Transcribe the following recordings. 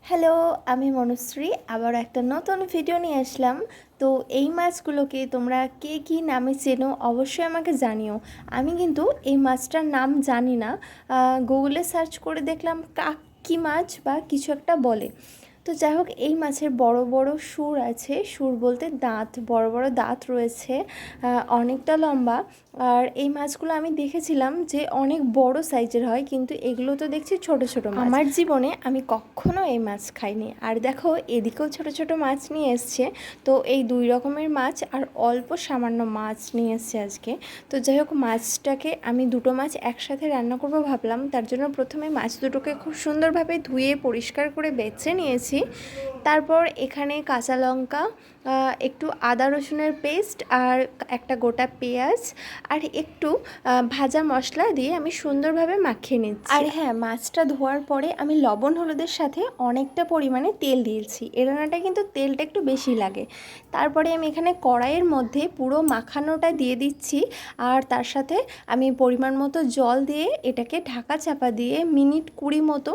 Hello, আমি মনুশ্রী আবার একটা নতুন ভিডিও নিয়ে আসলাম। তো এই মাছগুলোকে তোমরা কে কী নামে চেনো অবশ্যই আমাকে জানিও। আমি কিন্তু এই মাছটার নাম জানি না। গুগলে সার্চ করে দেখলাম কাকি মাছ বা কিছু একটা বলে। তো যাই হোক, এই মাছের বড় বড় সুর আছে, সুর বলতে দাঁত, বড় বড় দাঁত রয়েছে, অনেকটা লম্বা। আর এই মাছগুলো আমি দেখেছিলাম যে অনেক বড় সাইজের হয়, কিন্তু এগুলো তো দেখছি ছোট ছোট মাছ। আমার জীবনে আমি কখনো এই মাছ খাইনি। আর দেখো, এদিকেও ছোট ছোট মাছ নিয়ে এসছে। তো এই দুই রকমের মাছ আর অল্প সামান্য মাছ নিয়ে এসছে আজকে। তো যাই হোক, মাছটাকে আমি দুটো মাছ একসাথে রান্না করব ভাবলাম। তার জন্য প্রথমে মাছ দুটোকে খুব সুন্দরভাবে ধুয়ে পরিষ্কার করে বেছে নিয়েছি। তারপর এখানে কাঁচা লঙ্কা, একটু আদা রসুনের পেস্ট আর একটা গোটা পেঁয়াজ আর একটু ভাজা মশলা দিয়ে আমি সুন্দরভাবে মাখিয়ে নিচ্ছি। আর হ্যাঁ, মাছটা ধোয়ার পরে আমি লবণ হলুদের সাথে অনেকটা পরিমাণে তেল দিয়েছি। এই রান্নাটা কিন্তু তেলটা একটু বেশি লাগে। তারপরে আমি এখানে কড়াইয়ের মধ্যে পুরো মাখানোটা দিয়ে দিচ্ছি। আর তার সাথে আমি পরিমাণ মতো জল দিয়ে এটাকে ঢাকা চাপা দিয়ে মিনিট 20 মতো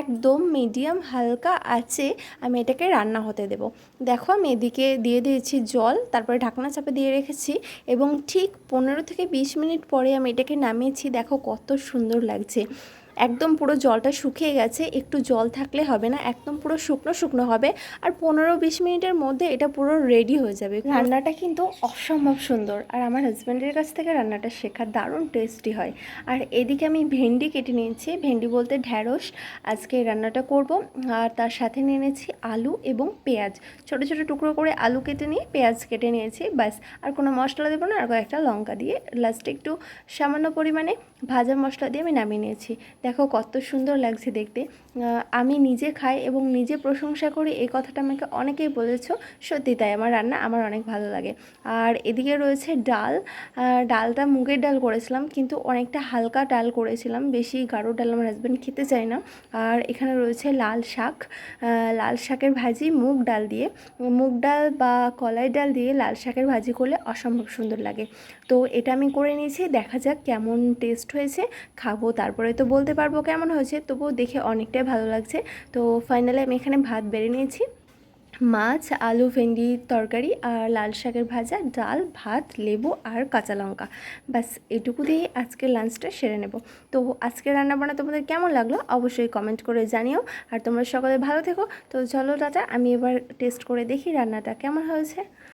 একদম মিডিয়াম হালকা আঁচে আমি এটাকে রান্না হতে দেব। দেখো, আমি এদিকে দিয়ে দিয়েছি জল, তারপরে ঢাকনা চাপা দিয়ে রেখেছি এবং ঠিক 15 থেকে 20 মিনিট পরে আমি এটাকে নামিয়েছি। দেখো কত সুন্দর লাগছে। একদম পুরো জলটা শুকিয়ে গেছে, একটু জল থাকলে হবে না, একদম পুরো শুকনো শুকনো হবে। আর 15-20 মিনিটের মধ্যে এটা পুরো রেডি হয়ে যাবে। রান্নাটা কিন্তু অসম্ভব সুন্দর, আর আমার হাজব্যান্ডের কাছ থেকে রান্নাটা শেখা, দারুণ টেস্টি হয়। আর এদিকে আমি ভেন্ডি কেটে নিয়েছি, ভেন্ডি বলতে ঢ্যাঁড়স। আজকে রান্নাটা করব। আর তার সাথে নিয়ে নিয়েছি আলু এবং পেঁয়াজ, ছোটো ছোটো টুকরো করে আলু কেটে নিয়ে পেঁয়াজ কেটে নিয়েছি, ব্যাস। আর কোনো মশলা দেবো না, আর কয়েকটা লঙ্কা দিয়ে লাস্টে একটু সামান্য পরিমাণে ভাজা মশলা দিয়ে আমি নামিয়ে নিয়েছি। দেখো কত সুন্দর লাগছে দেখতে। আমি নিজে খাই এবং নিজে প্রশংসা করি, এই কথাটা আমাকে অনেকেই বলেছো। সত্যি তাই, আমার রান্না আমার অনেক ভালো লাগে। আর এদিকে রয়েছে ডাল। ডালটা মুগের ডাল করেছিলাম, কিন্তু অনেকটা হালকা ডাল করেছিলাম, বেশি গাঢ় ডাল আমার হাজব্যান্ড খেতে চায় না। আর এখানে রয়েছে লাল শাক, লাল শাকের ভাজি মুগ ডাল দিয়ে। মুগ ডাল বা কলাই ডাল দিয়ে লাল শাকের ভাজি করলে অসম্ভব সুন্দর লাগে। তো এটা আমি করে নিয়েছি, দেখা যাক কেমন টেস্ট হয়েছে। খাবো, তারপরে তো বলতে পারবো কেমন হয়েছে। তবুও দেখে অনেকটাই ভালো লাগছে। তো ফাইনালি আমি এখানে ভাত বেড়ে নিয়েছি, মাছ, আলু, ভেন্ডির তরকারি আর লাল শাকের ভাজা, ডাল, ভাত, লেবু আর কাঁচা লঙ্কা, ব্যাস এটুকু দিয়েই আজকের লাঞ্চটা সেরে নেব। তো আজকের রান্নাবান্না তোমাদের কেমন লাগলো অবশ্যই কমেন্ট করে জানিও। আর তোমরা সকলে ভালো থেকো। তো চলো টাটা, আমি এবার টেস্ট করে দেখি রান্নাটা কেমন হয়েছে।